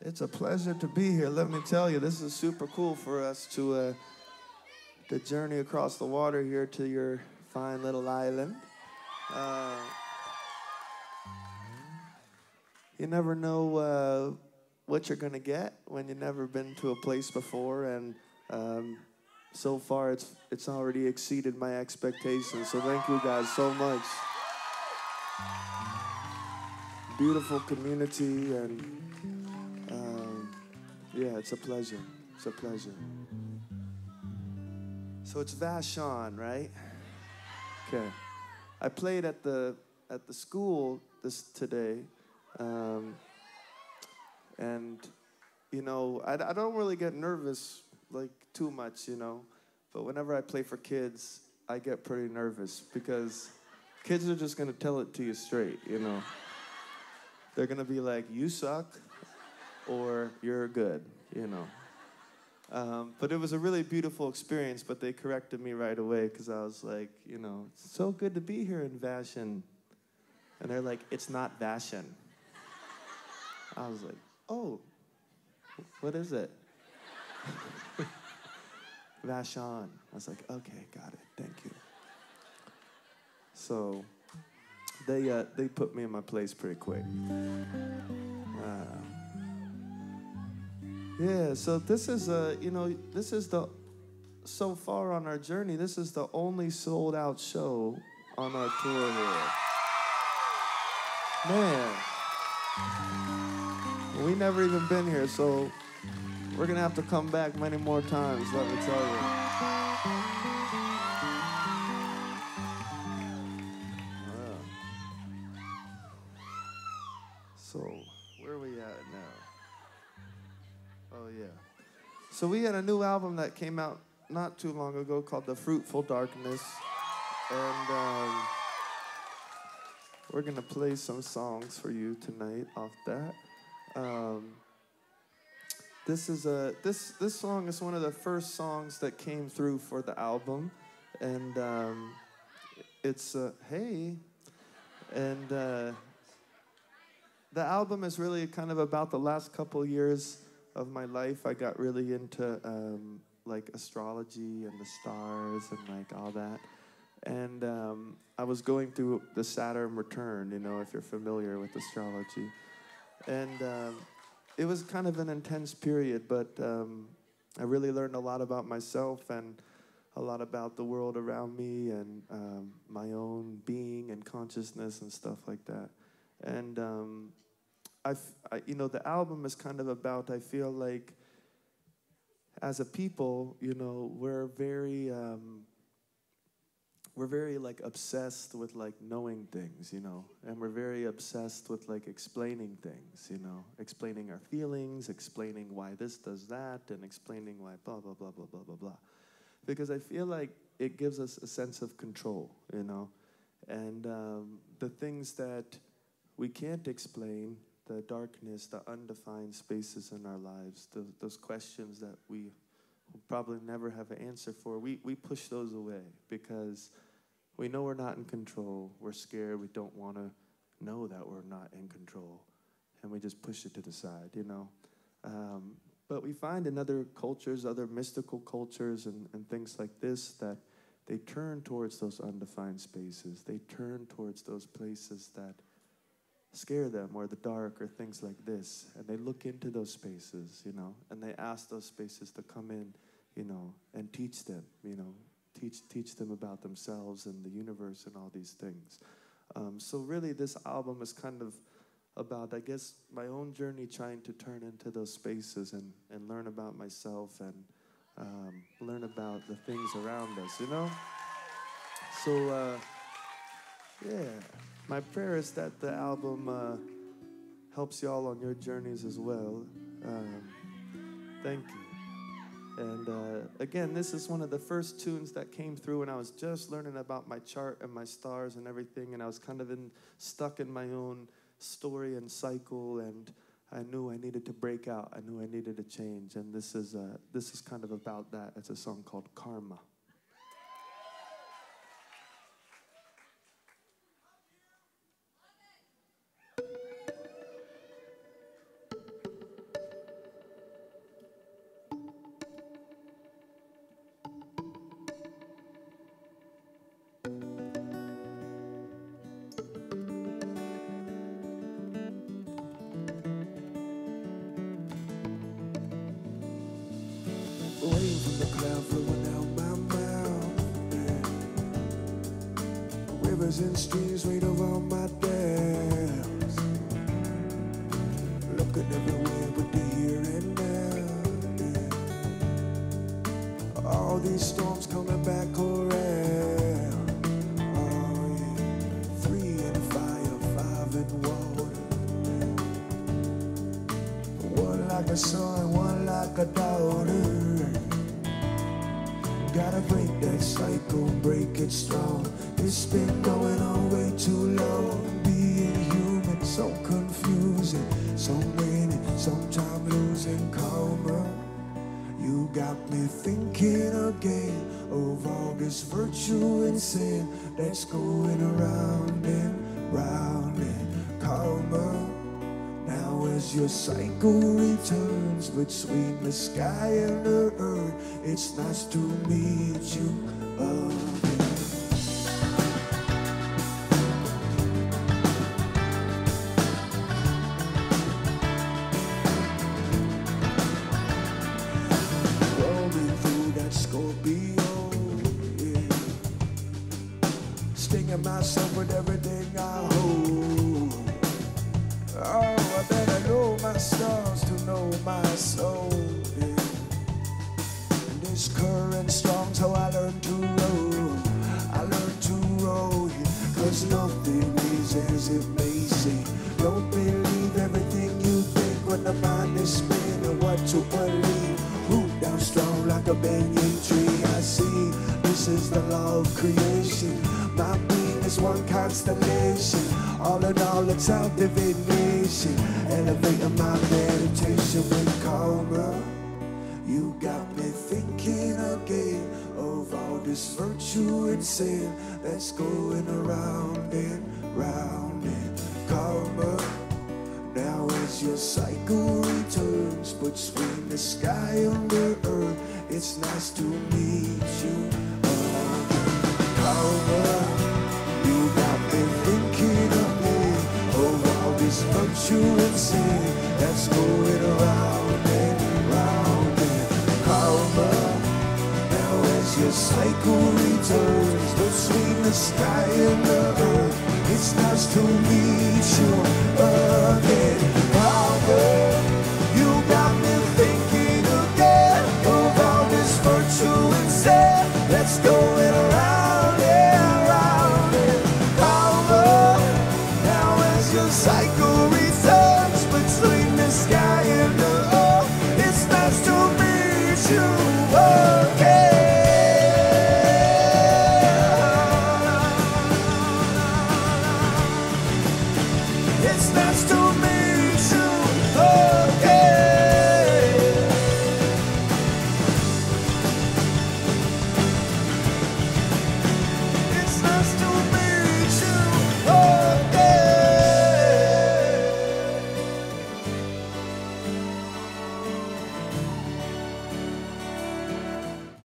It's a pleasure to be here. Let me tell you, this is super cool for us to journey across the water here to your fine little island. Uh, you never know what you're gonna get when you've never been to a place before, and so far it's already exceeded my expectations. So thank you guys so much. Beautiful community, and yeah, it's a pleasure. It's a pleasure. So it's Vashon, right? Okay. I played at the school today, and you know, I don't really get nervous like too much, you know, but whenever I play for kids, I get pretty nervous because kids are just gonna tell it to you straight, you know. They're gonna be like, "You suck," or "You're good," you know. But it was a really beautiful experience, but they corrected me right away because I was like, you know, "It's so good to be here in Vashon." And they're like, "It's not Vashon." I was like, "Oh, what is it?" Vashon. I was like, "Okay, got it, thank you." So they put me in my place pretty quick. Yeah, so this is so far on our journey, this is the only sold out show on our tour here. Man, we never even been here, so we're gonna have to come back many more times, let me tell you. So, where are we at now? Oh, yeah. So we had a new album that came out not too long ago called The Fruitful Darkness. And we're going to play some songs for you tonight off that. This song is one of the first songs that came through for the album. And it's, hey. And the album is really kind of about the last couple years of my life. I got really into like astrology and the stars and like all that. And I was going through the Saturn return, you know, if you're familiar with astrology. And it was kind of an intense period, but I really learned a lot about myself and a lot about the world around me and my own being and consciousness and stuff like that. And you know, the album is kind of about, I feel like, as a people, you know, we're very like obsessed with like knowing things, you know, and we're very obsessed with like explaining things, you know, explaining our feelings, explaining why this does that, and explaining why blah, blah, blah, blah, blah, blah, blah. Because I feel like it gives us a sense of control, you know, and the things that we can't explain, the darkness, the undefined spaces in our lives, those questions that we will probably never have an answer for, we push those away because we know we're not in control. We're scared. We don't want to know that we're not in control. And we just push it to the side, you know. But we find in other cultures, other mystical cultures and things like this, that they turn towards those undefined spaces. They turn towards those places that scare them, or the dark, or things like this. And they look into those spaces, you know, and they ask those spaces to come in, you know, and teach them, you know, teach them about themselves and the universe and all these things. So really this album is kind of about, I guess, my own journey trying to turn into those spaces and learn about myself and learn about the things around us, you know? So, yeah. My prayer is that the album helps y'all on your journeys as well. Thank you. And again, this is one of the first tunes that came through when I was just learning about my chart and my stars and everything, and I was kind of stuck in my own story and cycle, and I knew I needed to break out. I knew I needed to change, and this is kind of about that. It's a song called Karma. Rivers and streams right around my dams. Looking everywhere but the here and now. All these storms coming back around. Oh yeah. 3 in fire, 5 in water. One like a son, one like a daughter. Gotta break that cycle, break it strong. It's been going on way too long. Being human, so confusing. So many, sometimes losing karma. You got me thinking again of all this virtue and sin that's going around and round and karma. Now as your cycle returns between the sky and the earth, it's nice to meet you again. Rolling through that Scorpio, yeah. Stinging myself with everything I hold. Oh, I better know my stars to know my soul, yeah. And this current strong, so I learned to roll. I learned to roll, yeah. Cause nothing is as it may seem. Don't believe everything you think when the mind is spinning. What to believe? Root down strong like a banyan tree. I see, this is the law of creation. My being is one constellation. All in all, it's our divination. Elevating my meditation with karma. You got me thinking again of all this virtue and sin that's going around and round and karma. Now as your cycle returns between the sky and the earth, it's nice to meet you again. Karma. You got me thinking again of all this virtue and sin that's going around and round and karma. Now as your cycle returns between the sky and the earth, it's nice to meet you again. Karma. You got me thinking again of all this virtue and sin that's going around and round and karma. Now as your cycle returns between the sky and the earth, it's nice to meet you again. It's nice to